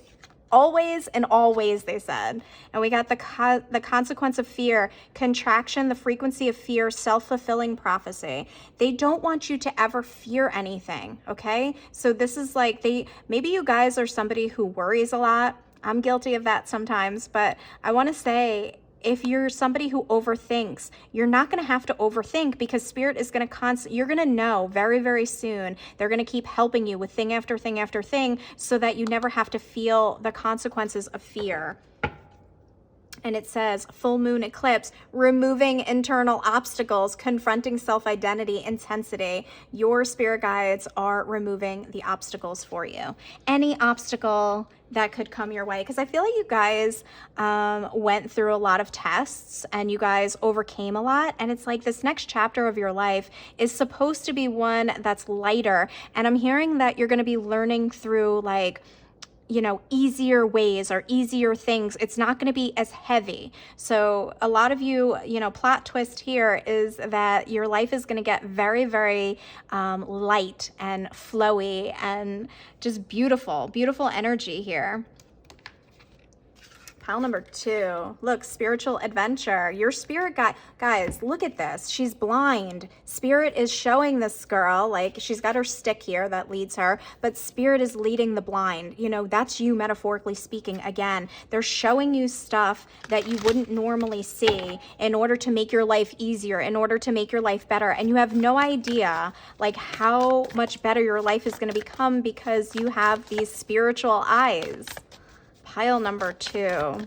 always and always, they said. And we got the consequence of fear, contraction, the frequency of fear, self-fulfilling prophecy. They don't want you to ever fear anything, okay? So this is like, maybe you guys are somebody who worries a lot. I'm guilty of that sometimes, but I want to say, if you're somebody who overthinks, you're not going to have to overthink, because Spirit is going to you're going to know very, very soon. They're going to keep helping you with thing after thing after thing, so that you never have to feel the consequences of fear. And it says full moon eclipse, removing internal obstacles, confronting self-identity, intensity. Your spirit guides are removing the obstacles for you. Any obstacle that could come your way. Because I feel like you guys went through a lot of tests and you guys overcame a lot. And it's like this next chapter of your life is supposed to be one that's lighter. And I'm hearing that you're going to be learning through like, you know, easier ways or easier things. It's not going to be as heavy. So a lot of you, you know, plot twist here is that your life is going to get very, very light and flowy and just beautiful, beautiful energy here. Pile number 2, look, spiritual adventure. Your spirit guide, guys, look at this. She's blind. Spirit is showing this girl, like she's got her stick here that leads her, but spirit is leading the blind. You know, that's you metaphorically speaking. Again, they're showing you stuff that you wouldn't normally see in order to make your life easier, in order to make your life better. And you have no idea like how much better your life is going to become because you have these spiritual eyes. Pile number 2,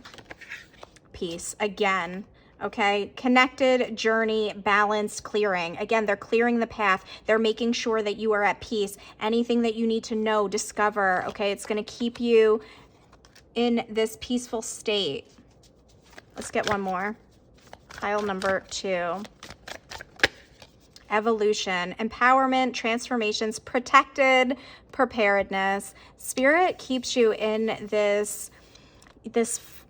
peace again. Okay, connected, journey, balanced, clearing. Again, they're clearing the path. They're making sure that you are at peace. Anything that you need to know, discover. Okay, it's going to keep you in this peaceful state. Let's get one more. Pile number 2. Evolution, empowerment, transformations, protected, preparedness. Spirit keeps you in this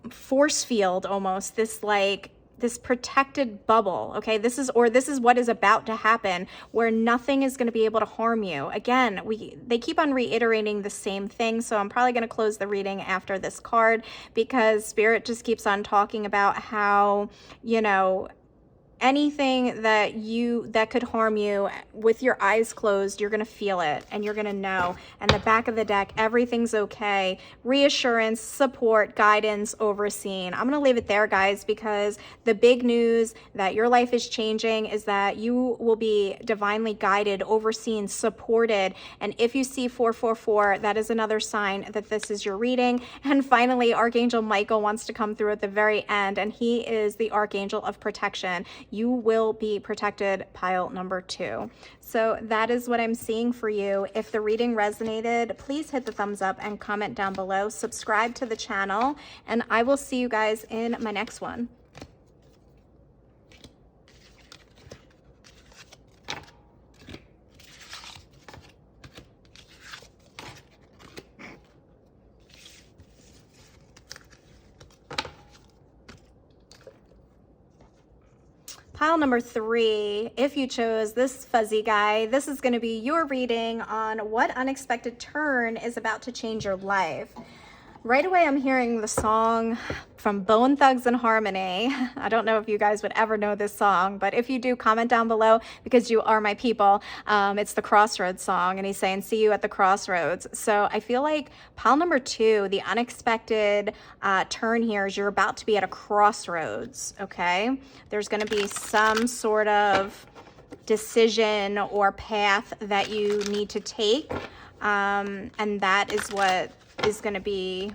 force field almost, this like this protected bubble. Okay, this is what is about to happen, where nothing is going to be able to harm you. Again, they keep on reiterating the same thing, so I'm probably going to close the reading after this card because Spirit just keeps on talking about how, you know, anything that could harm you, with your eyes closed, you're going to feel it and you're going to know. And the back of the deck, everything's okay. Reassurance, support, guidance, overseen. I'm going to leave it there, guys, because the big news that your life is changing is that you will be divinely guided, overseen, supported. And if you see 444, that is another sign that this is your reading. And finally, Archangel Michael wants to come through at the very end, and he is the Archangel of protection. You will be protected, pile number 2. So that is what I'm seeing for you. If the reading resonated, please hit the thumbs up and comment down below. Subscribe to the channel, and I will see you guys in my next one. Pile number 3, if you chose this fuzzy guy, this is going to be your reading on what unexpected turn is about to change your life. Right away, I'm hearing the song from Bone Thugs and Harmony. I don't know if you guys would ever know this song, but if you do, comment down below because you are my people. It's the Crossroads song, and he's saying, see you at the crossroads. So I feel like pile number 2, the unexpected turn here is you're about to be at a crossroads, okay? There's going to be some sort of decision or path that you need to take, and that is what is going to be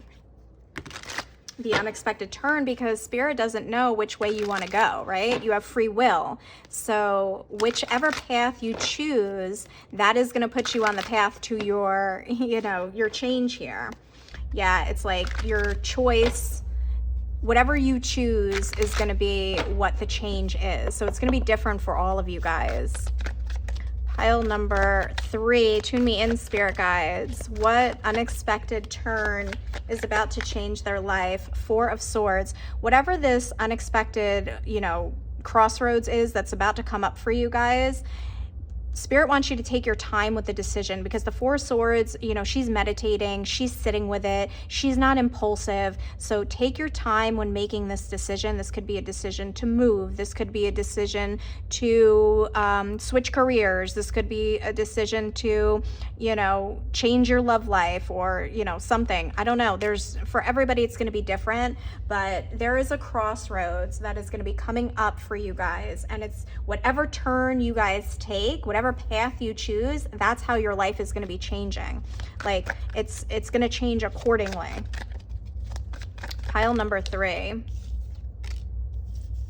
the unexpected turn, because Spirit doesn't know which way you want to go, right? You have free will. So whichever path you choose, that is going to put you on the path to your, you know, your change here. Yeah, it's like your choice, whatever you choose is going to be what the change is. So it's going to be different for all of you guys. Pile number 3, tune me in, spirit guides. What unexpected turn is about to change their life? 4 of Swords. Whatever this unexpected, you know, crossroads is that's about to come up for you guys, Spirit wants you to take your time with the decision, because the 4 of Swords, you know, she's meditating, she's sitting with it, she's not impulsive. So take your time when making this decision. This could be a decision to move. This could be a decision to switch careers. This could be a decision to, you know, change your love life, or, you know, something. I don't know. For everybody, it's going to be different, but there is a crossroads that is going to be coming up for you guys. And it's whatever turn you guys take, whatever path you choose, that's how your life is going to be changing. Like it's going to change accordingly. Pile number 3.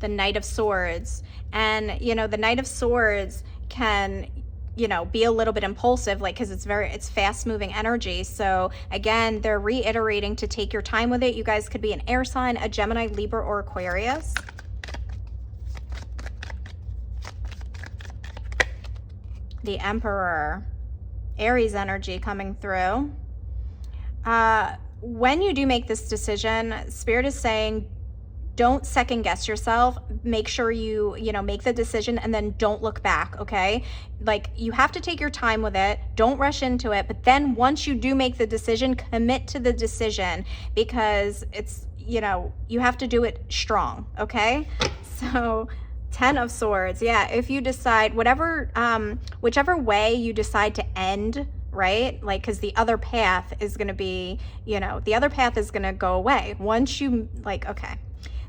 the Knight of Swords. And, you know, the Knight of Swords can, you know, be a little bit impulsive, like, because it's fast moving energy. So again, they're reiterating to take your time with it. You guys could be an air sign, a Gemini, Libra, or Aquarius. The Emperor, Aries energy coming through. When you do make this decision, Spirit is saying, don't second guess yourself. Make sure you know, make the decision and then don't look back, okay? Like, you have to take your time with it. Don't rush into it. But then once you do make the decision, commit to the decision, because it's, you know, you have to do it strong, okay? So 10 of Swords. Yeah, if you decide whichever way you decide to end, right? Like, because the other path is going to be, you know, the other path is going to go away. Once you, like, okay.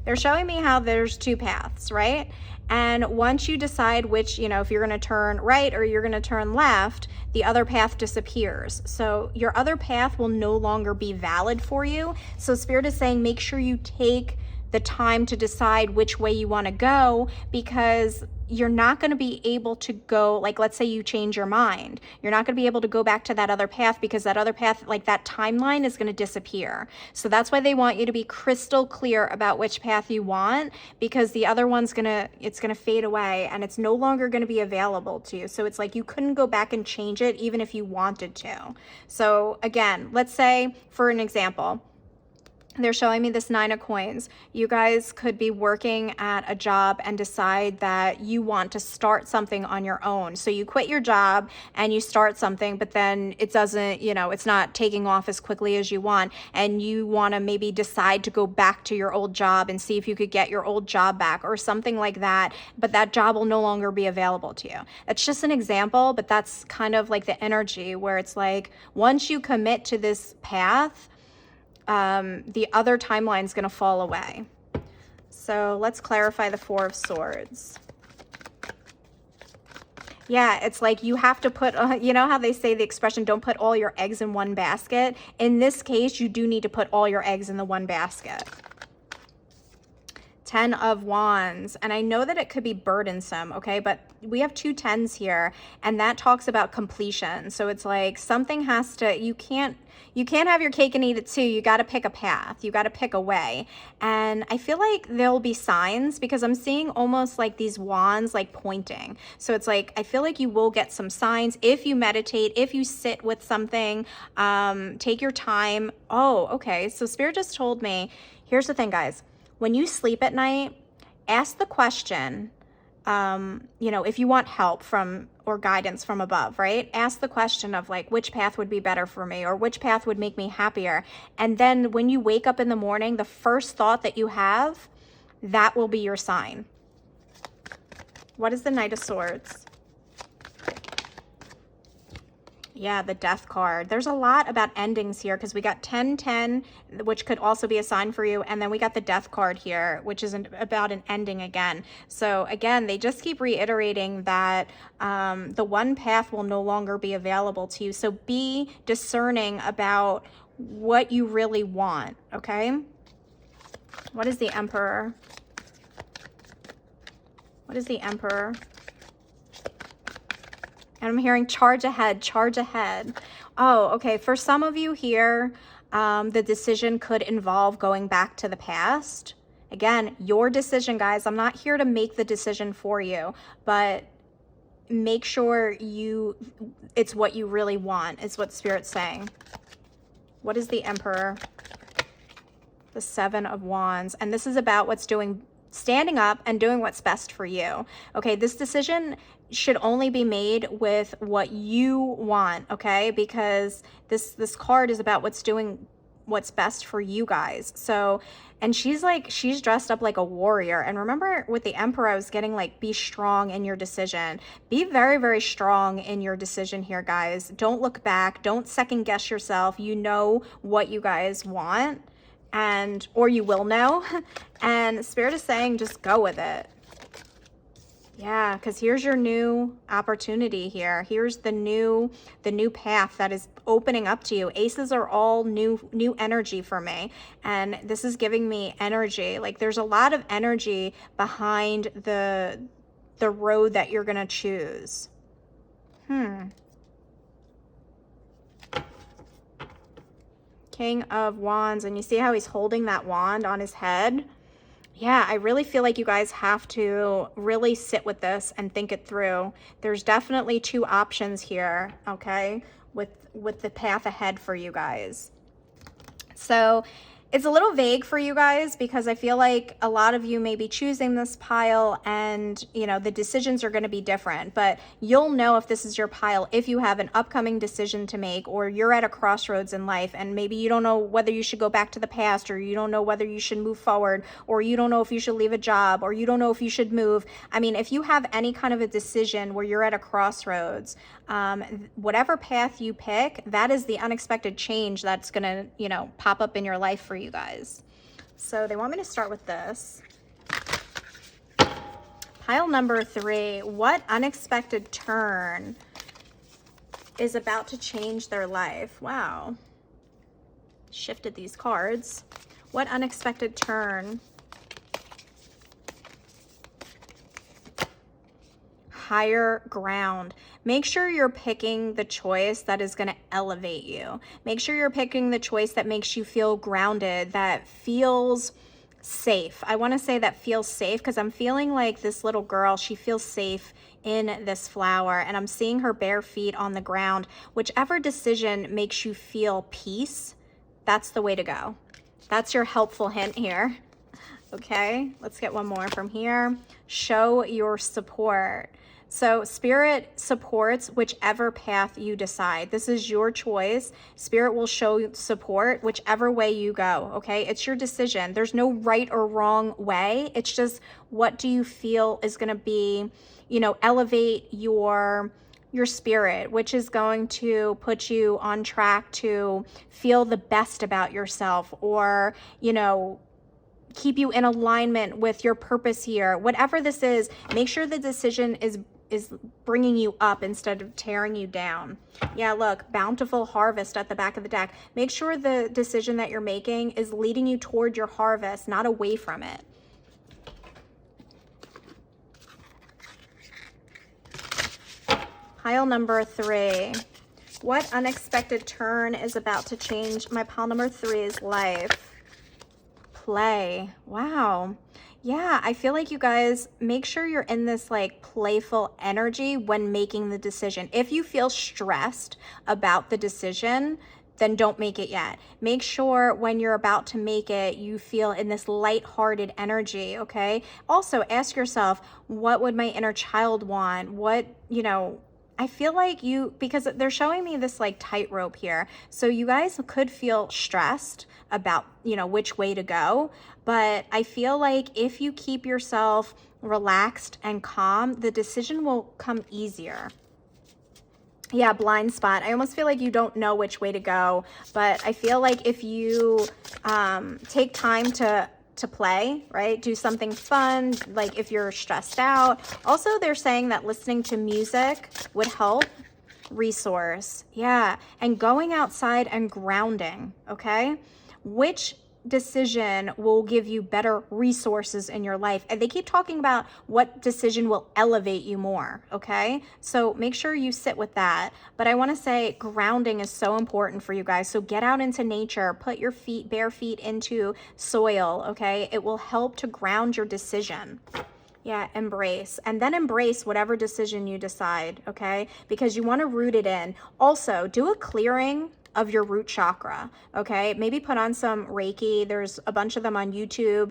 They're showing me how there's two paths, right? And once you decide which, you know, if you're going to turn right or you're going to turn left, the other path disappears. So your other path will no longer be valid for you. So Spirit is saying, make sure you take the time to decide which way you want to go, because you're not going to be able to go, like, let's say you change your mind, you're not going to be able to go back to that other path, because that other path, like, that timeline is going to disappear. So that's why they want you to be crystal clear about which path you want, because the other one's it's going to fade away and it's no longer going to be available to you. So it's like you couldn't go back and change it even if you wanted to. So again, let's say, for an example, they're showing me this 9 of Coins. You guys could be working at a job and decide that you want to start something on your own. So you quit your job and you start something, but then it doesn't, you know, it's not taking off as quickly as you want. And you want to maybe decide to go back to your old job and see if you could get your old job back or something like that. But that job will no longer be available to you. That's just an example, but that's kind of like the energy where it's like, once you commit to this path, the other timeline is going to fall away. So let's clarify the 4 of Swords. Yeah, it's like you have to put, you know how they say the expression, don't put all your eggs in one basket? In this case, you do need to put all your eggs in the one basket. 10 of Wands. And I know that it could be burdensome, okay? But we have 2 10s here, and that talks about completion. So it's like something has to, you can't have your cake and eat it too. You got to pick a path. You got to pick a way. And I feel like there'll be signs, because I'm seeing almost like these wands like pointing. So it's like, I feel like you will get some signs if you meditate, if you sit with something, take your time. Oh, okay. So Spirit just told me, here's the thing, guys. When you sleep at night, ask the question, you know, if you want help from or guidance from above, right? Ask the question of like, which path would be better for me, or which path would make me happier? And then when you wake up in the morning, the first thought that you have, that will be your sign. What is the Knight of Swords? Yeah, the Death card. There's a lot about endings here, because we got 10-10, which could also be a sign for you. And then we got the Death card here, which is about an ending again. So again, they just keep reiterating that the one path will no longer be available to you. So be discerning about what you really want, okay? What is the Emperor? What is the Emperor? And I'm hearing charge ahead, charge ahead. Oh, okay. For some of you here, the decision could involve going back to the past. Again, your decision, guys. I'm not here to make the decision for you, but make sure it's what you really want, is what Spirit's saying. What is the Emperor? The 7 of Wands. And this is about standing up and doing what's best for you. Okay, this decision should only be made with what you want, okay? Because this card is about what's best for you guys. So, and she's dressed up like a warrior. And remember with the Emperor, I was getting like, be strong in your decision. Be very, very strong in your decision here, guys. Don't look back. Don't second guess yourself. You know what you guys want, or you will know. And Spirit is saying, just go with it. Yeah, because here's your new opportunity here. Here's the new path that is opening up to you. Aces are all new energy for me. And this is giving me energy. Like there's a lot of energy behind the road that you're gonna choose. King of Wands, and you see how he's holding that wand on his head? Yeah, I really feel like you guys have to really sit with this and think it through. There's definitely two options here, okay, with the path ahead for you guys. So it's a little vague for you guys because I feel like a lot of you may be choosing this pile and, you know, the decisions are going to be different, but you'll know if this is your pile if you have an upcoming decision to make, or you're at a crossroads in life and maybe you don't know whether you should go back to the past, or you don't know whether you should move forward, or you don't know if you should leave a job, or you don't know if you should move. I mean, if you have any kind of a decision where you're at a crossroads, whatever path you pick, that is the unexpected change that's going to, you know, pop up in your life for you guys. So they want me to start with this. Pile number 3, what unexpected turn is about to change their life? Wow. Shifted these cards. What unexpected turn? Higher ground. Make sure you're picking the choice that is going to elevate you. Make sure you're picking the choice that makes you feel grounded, that feels safe. I want to say that feels safe because I'm feeling like this little girl, she feels safe in this flower, and I'm seeing her bare feet on the ground. Whichever decision makes you feel peace, that's the way to go. That's your helpful hint here. Okay, let's get one more from here. Show your support. So Spirit supports whichever path you decide. This is your choice. Spirit will show support whichever way you go, okay? It's your decision. There's no right or wrong way. It's just, what do you feel is going to be, you know, elevate your spirit, which is going to put you on track to feel the best about yourself, or, you know, keep you in alignment with your purpose here. Whatever this is, make sure the decision is bringing you up instead of tearing you down. Yeah, look, bountiful harvest at the back of the deck. Make sure the decision that you're making is leading you toward your harvest, not away from it. Pile number 3. What unexpected turn is about to change my pile number 3's life? Play. Wow. Yeah, I feel like you guys, make sure you're in this like playful energy when making the decision. If you feel stressed about the decision, then don't make it yet. Make sure when you're about to make it, you feel in this lighthearted energy, okay? Also, ask yourself, what would my inner child want? What, you know, I feel like you, because they're showing me this like tightrope here. So you guys could feel stressed about, you know, which way to go. But I feel like if you keep yourself relaxed and calm, the decision will come easier. Yeah, blind spot. I almost feel like you don't know which way to go. But I feel like if you take time to play, right? Do something fun, like if you're stressed out. Also, they're saying that listening to music would help. Resource. Yeah. And going outside and grounding, okay? Which decision will give you better resources in your life? And they keep talking about what decision will elevate you more, okay? So make sure you sit with that. But I want to say grounding is so important for you guys. So get out into nature, put your feet, bare feet into soil, okay? It will help to ground your decision. Yeah, embrace. And then embrace whatever decision you decide, okay? Because you want to root it in. Also, do a clearing of your root chakra, okay? Maybe put on some Reiki. There's a bunch of them on YouTube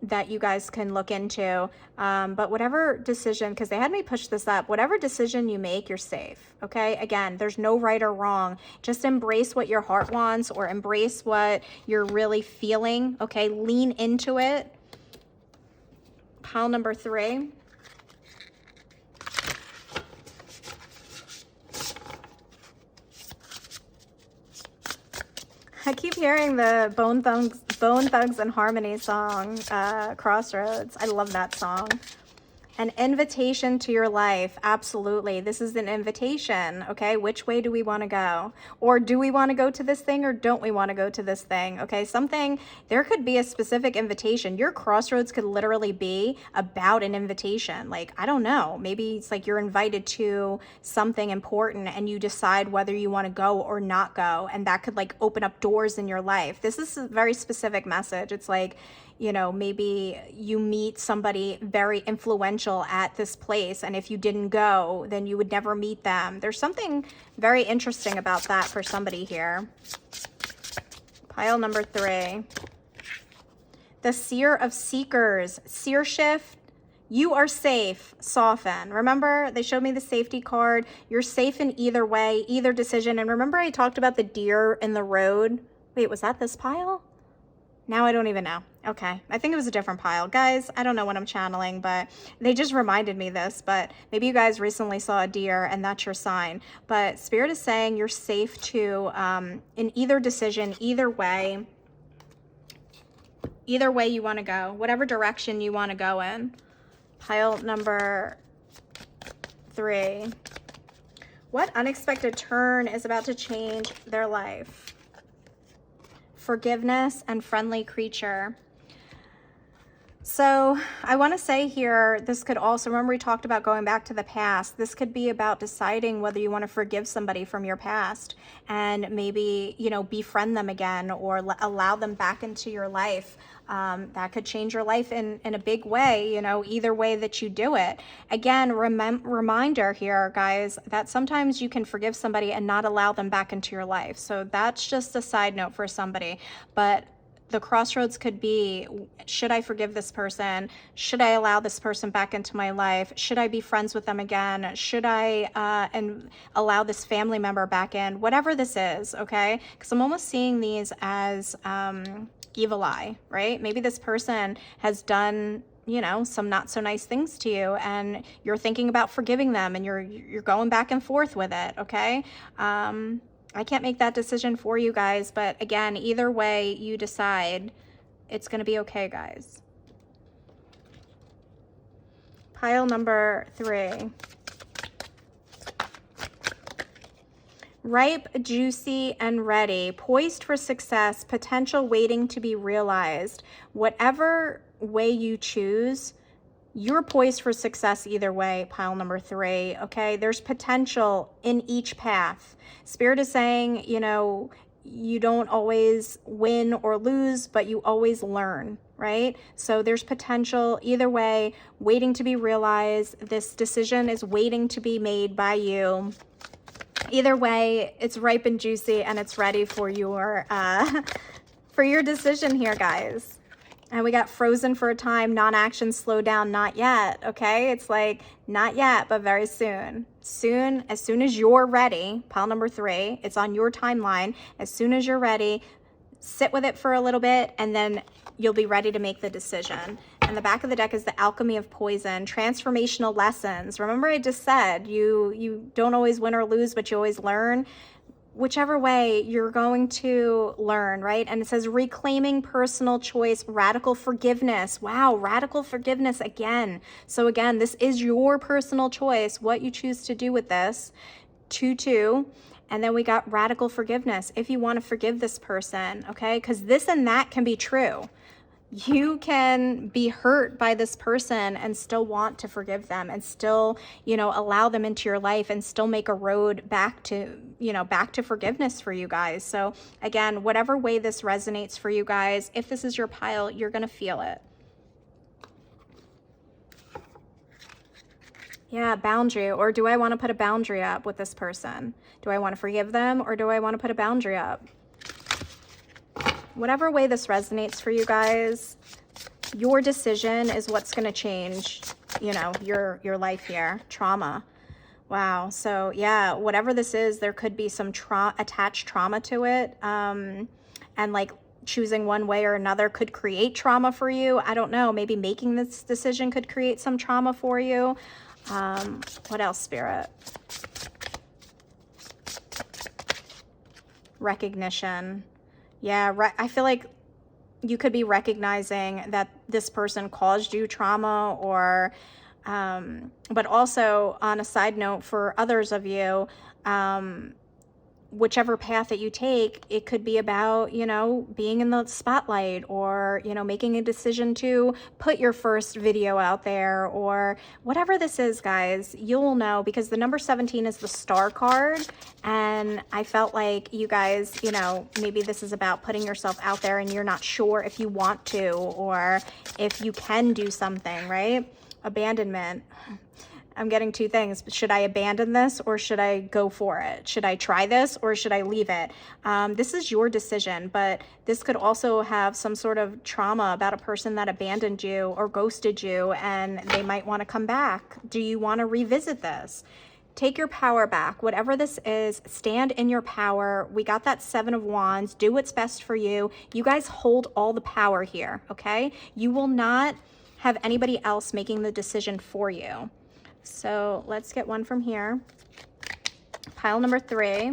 that you guys can look into. But whatever decision, because they had me push this up, whatever decision you make, you're safe, okay? Again, there's no right or wrong. Just embrace what your heart wants, or embrace what you're really feeling, okay? Lean into it. Pile number 3. I keep hearing the Bone Thugs and Harmony song, Crossroads. I love that song. An invitation to your life. Absolutely. This is an invitation. Okay. Which way do we want to go? Or do we want to go to this thing or don't we want to go to this thing? Okay. There could be a specific invitation. Your crossroads could literally be about an invitation. Like, I don't know. Maybe it's like you're invited to something important and you decide whether you want to go or not go. And that could like open up doors in your life. This is a very specific message. It's like, maybe you meet somebody very influential at this place, and if you didn't go, then you would never meet them. There's something very interesting about that for somebody here. Pile number 3. The Seer of Seekers. Seer shift. You are safe. Soften. Remember, they showed me the safety card. You're safe in either way, either decision. And remember I talked about the deer in the road? Wait, was that this pile? Now I don't even know. Okay, I think it was a different pile. Guys, I don't know what I'm channeling, but they just reminded me this, but maybe you guys recently saw a deer and that's your sign. But Spirit is saying you're safe to, in either decision, either way you want to go, whatever direction you want to go in. Pile number 3. What unexpected turn is about to change their life? Forgiveness and friendly creature. So I want to say here, this could also, remember we talked about going back to the past. This could be about deciding whether you want to forgive somebody from your past and maybe, befriend them again or allow them back into your life. That could change your life in a big way, either way that you do it. Again, reminder here, guys, that sometimes you can forgive somebody and not allow them back into your life. So that's just a side note for somebody. But the crossroads could be, should I forgive this person? Should I allow this person back into my life? Should I be friends with them again? Should I and allow this family member back in? Whatever this is, okay? Because I'm almost seeing these as evil eye, right? Maybe this person has done some not so nice things to you and you're thinking about forgiving them and you're going back and forth with it, okay? I can't make that decision for you guys, but again, either way you decide, it's going to be okay, guys. Pile number 3. Ripe, juicy, and ready, poised for success, potential waiting to be realized. Whatever way you choose, you're poised for success either way, pile number 3, okay? There's potential in each path. Spirit is saying, you don't always win or lose, but you always learn, right? So there's potential either way, waiting to be realized. This decision is waiting to be made by you. Either way, it's ripe and juicy and it's ready for your decision here, guys. And we got frozen for a time, non-action, slow down, not yet, okay? It's like, not yet, but very soon. As soon as you're ready, pile number 3, it's on your timeline. As soon as you're ready, sit with it for a little bit, and then you'll be ready to make the decision. And the back of the deck is the Alchemy of Poison, transformational lessons. Remember I just said, you don't always win or lose, but you always learn. Whichever way, you're going to learn, right? And it says reclaiming personal choice, radical forgiveness. Wow, radical forgiveness again. So again, this is your personal choice, what you choose to do with this. 2-2. And then we got radical forgiveness. If you want to forgive this person, okay? Because this and that can be true. You can be hurt by this person and still want to forgive them and still, allow them into your life and still make a road back to forgiveness for you guys. So again, whatever way this resonates for you guys, if this is your pile, you're going to feel it. Yeah, boundary. Or do I want to put a boundary up with this person? Do I want to forgive them or do I want to put a boundary up? Whatever way this resonates for you guys, your decision is what's going to change, your life here. Trauma. Wow. So yeah, whatever this is, there could be some attached trauma to it. And like choosing one way or another could create trauma for you. I don't know. Maybe making this decision could create some trauma for you. What else, Spirit? Recognition. Yeah, I feel like you could be recognizing that this person caused you trauma or But also, on a side note, for others of you, whichever path that you take, it could be about, being in the spotlight, or, making a decision to put your first video out there, or whatever this is, guys. You'll know, because the number 17 is the star card. And I felt like you guys, maybe this is about putting yourself out there and you're not sure if you want to, or if you can do something, right? Abandonment. I'm getting two things. Should I abandon this, or should I go for it? Should I try this, or should I leave it? This is your decision, but this could also have some sort of trauma about a person that abandoned you or ghosted you, and they might want to come back. Do you want to revisit this? Take your power back. Whatever this is, stand in your power. We got that 7 of Wands. Do what's best for you. You guys hold all the power here, okay? You will not have anybody else making the decision for you. So let's get one from here. Pile number 3.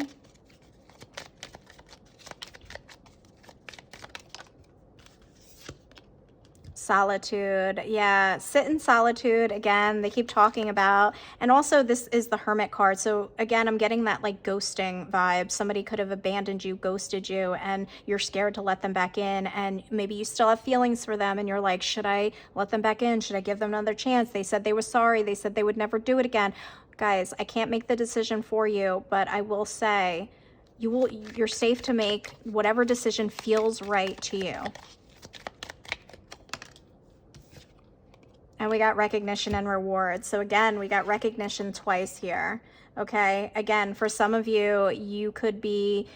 Solitude. Yeah, sit in solitude. Again, they keep talking about, and also this is the Hermit card. So again, I'm getting that like ghosting vibe. Somebody could have abandoned you, ghosted you, and you're scared to let them back in. And maybe you still have feelings for them, and you're like, should I let them back in? Should I give them another chance? They said they were sorry. They said they would never do it again. Guys, I can't make the decision for you, but I will say you're safe to make whatever decision feels right to you. And we got recognition and reward. So again, we got recognition twice here. Okay. Again, for some of you, you could be,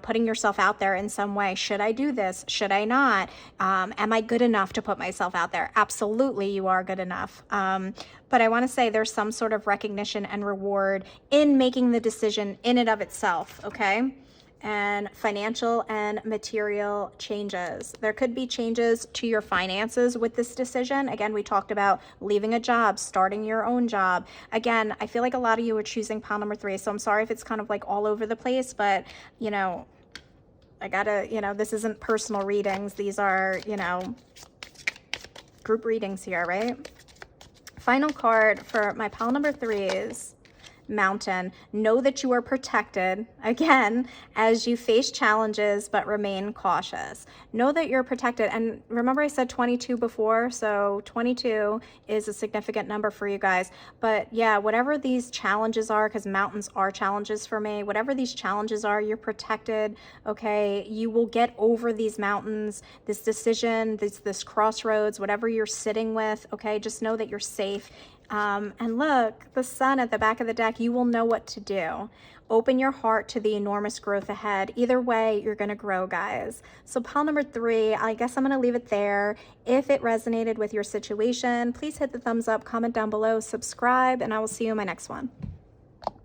putting yourself out there in some way. Should I do this? Should I not? Am I good enough to put myself out there? Absolutely, you are good enough. But I want to say there's some sort of recognition and reward in making the decision in and of itself. Okay. And financial and material changes. There could be changes to your finances with this decision. Again, we talked about leaving a job, starting your own job. Again, I feel like a lot of you are choosing pile number 3. So I'm sorry if it's kind of like all over the place, but I gotta, this isn't personal readings. These are, group readings here, right? Final card for my pile number 3 is Mountain. Know that you are protected, again, as you face challenges, but remain cautious. Know that you're protected. And remember I said 22 before, so 22 is a significant number for you guys. But yeah, whatever these challenges are, because mountains are challenges for me, whatever these challenges are, you're protected, okay? You will get over these mountains, this decision, this crossroads, whatever you're sitting with, okay? Just know that you're safe. And look, the sun at the back of the deck, you will know what to do. Open your heart to the enormous growth ahead. Either way, you're going to grow, guys. So pile number 3, I guess I'm going to leave it there. If it resonated with your situation, please hit the thumbs up, comment down below, subscribe, and I will see you in my next one.